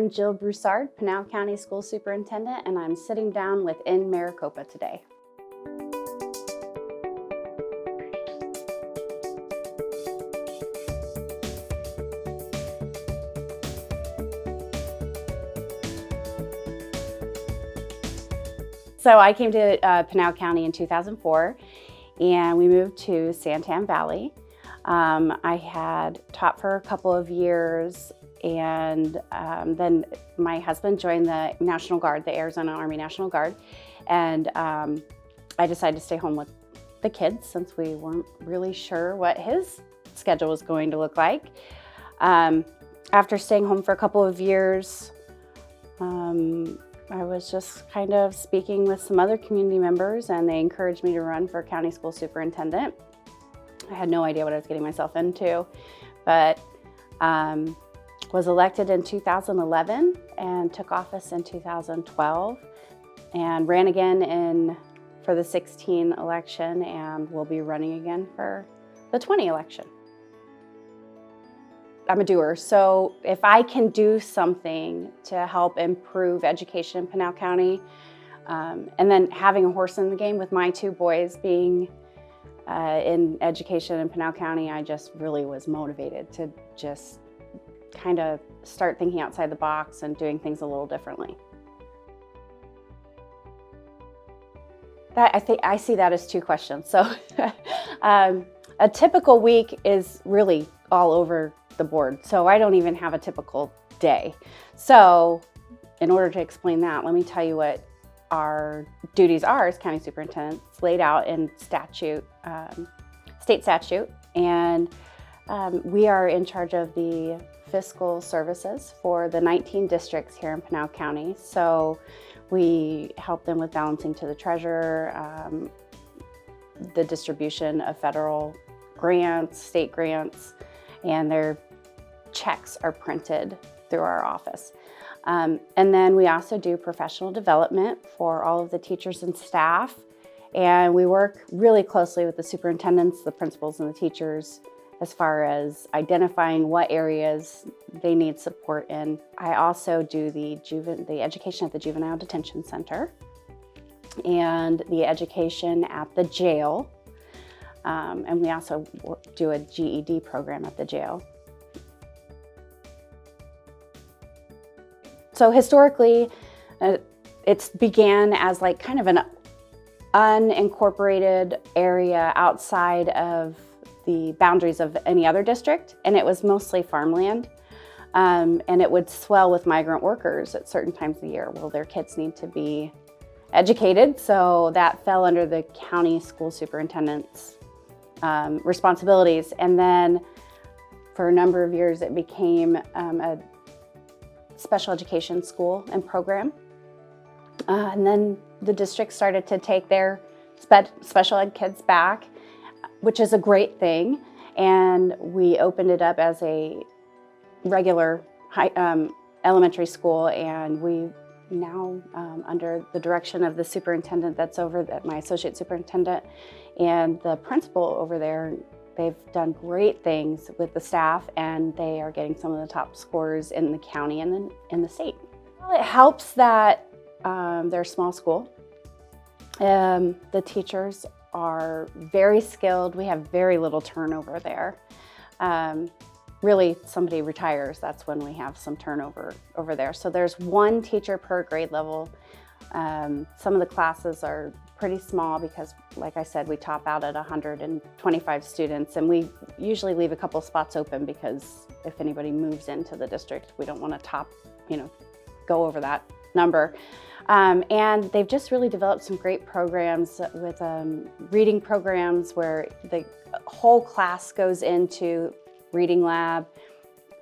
I'm Jill Broussard, Pinal County School Superintendent, and I'm sitting down with InMaricopa today. So I came to Pinal County in 2004, and we moved to Santan Valley. I had taught for a couple of years, and then my husband joined the National Guard, the Arizona Army National Guard, and I decided to stay home with the kids since we weren't really sure what his schedule was going to look like. After staying home for a couple of years, I was just kind of speaking with some other community members, and they encouraged me to run for county school superintendent. I had no idea what I was getting myself into, but was elected in 2011 and took office in 2012 and ran again for the 16 election, and will be running again for the 20 election. I'm a doer, so if I can do something to help improve education in Pinal County, and then having a horse in the game with my two boys being in education in Pinal County, I just really was motivated to just kind of start thinking outside the box and doing things a little differently. I see that as two questions. So a typical week is really all over the board, so I don't even have a typical day. So in order to explain that, let me tell you what our duties are as county superintendents, laid out in statute, state statute, and we are in charge of the fiscal services for the 19 districts here in Pinal County. So we help them with balancing to the treasurer, the distribution of federal grants, state grants, and their checks are printed through our office. And then we also do professional development for all of the teachers and staff. And we work really closely with the superintendents, the principals, and the teachers as far as identifying what areas they need support in. I also do the education at the Juvenile Detention Center and the education at the jail. And we also do a GED program at the jail. So historically, it's began as like kind of an unincorporated area outside of the boundaries of any other district, and it was mostly farmland. And it would swell with migrant workers at certain times of the year. Well, their kids need to be educated, so that fell under the county school superintendent's responsibilities. And then for a number of years, it became a special education school and program. And then the district started to take their special ed kids back, which is a great thing. And we opened it up as a regular elementary school, and we now, under the direction of the superintendent that's over, my associate superintendent, and the principal over there, they've done great things with the staff, and they are getting some of the top scores in the county and then in the state. Well, it helps that they're a small school. The teachers are very skilled. We have very little turnover there. Really, somebody retires, that's when we have some turnover over there. So there's one teacher per grade level. Some of the classes are pretty small because, like I said, we top out at 125 students, and we usually leave a couple spots open because if anybody moves into the district, we don't want to go over that number. And they've just really developed some great programs with reading programs where the whole class goes into reading lab,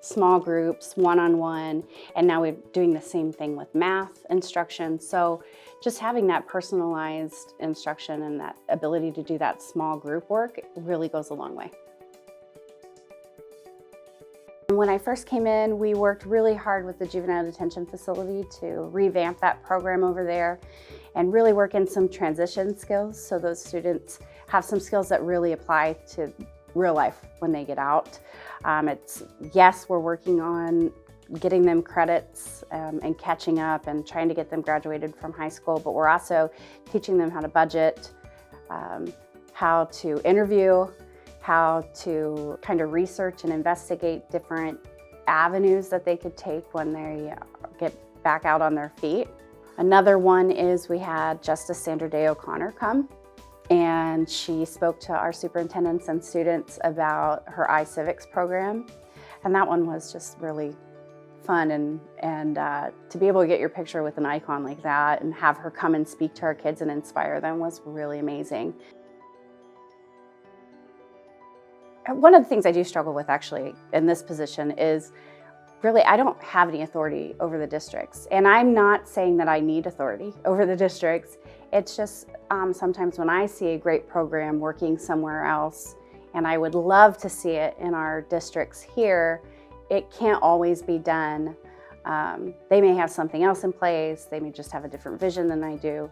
small groups, one-on-one, and now we're doing the same thing with math instruction. So just having that personalized instruction and that ability to do that small group work really goes a long way. When I first came in, we worked really hard with the juvenile detention facility to revamp that program over there and really work in some transition skills so those students have some skills that really apply to real life when they get out. Yes, we're working on getting them credits and catching up and trying to get them graduated from high school, but we're also teaching them how to budget, how to interview, how to kind of research and investigate different avenues that they could take when they get back out on their feet. Another one is we had Justice Sandra Day O'Connor come, and she spoke to our superintendents and students about her iCivics program. And that one was just really fun, and to be able to get your picture with an icon like that and have her come and speak to our kids and inspire them was really amazing. One of the things I do struggle with actually in this position is really I don't have any authority over the districts. And I'm not saying that I need authority over the districts. It's just sometimes when I see a great program working somewhere else, and I would love to see it in our districts here, it can't always be done. They may have something else in place. They may just have a different vision than I do.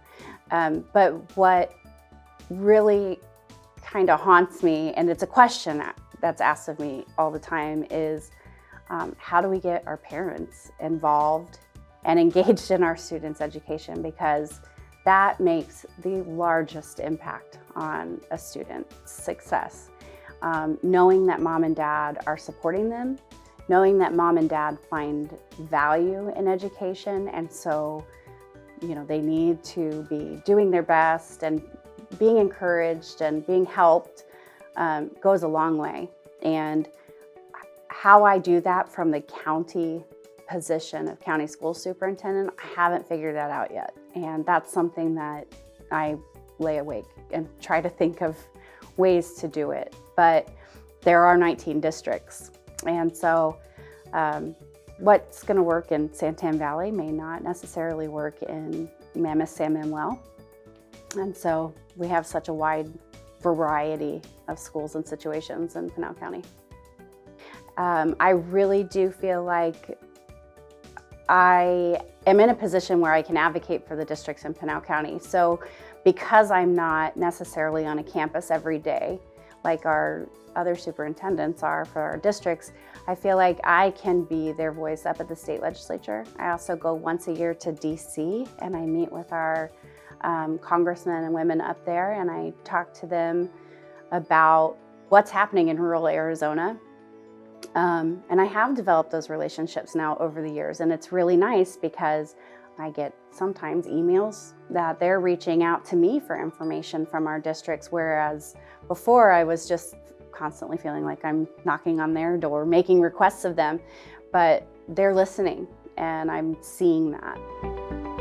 But what really kind of haunts me, and it's a question that's asked of me all the time, is how do we get our parents involved and engaged in our students' education? Because that makes the largest impact on a student's success. Knowing that mom and dad are supporting them, knowing that mom and dad find value in education, and so they need to be doing their best and being encouraged and being helped goes a long way. And how I do that from the county position of county school superintendent, I haven't figured that out yet. And that's something that I lay awake and try to think of ways to do it. But there are 19 districts. And so what's going to work in Santan Valley may not necessarily work in Mammoth San Manuel. And so we have such a wide variety of schools and situations in Pinal County. I really do feel like I am in a position where I can advocate for the districts in Pinal County. So because I'm not necessarily on a campus every day, like our other superintendents are for our districts, I feel like I can be their voice up at the state legislature. I also go once a year to DC and I meet with our congressmen and women up there, and I talk to them about what's happening in rural Arizona. And I have developed those relationships now over the years, and it's really nice because I get sometimes emails that they're reaching out to me for information from our districts, whereas before I was just constantly feeling like I'm knocking on their door, making requests of them, but they're listening, and I'm seeing that.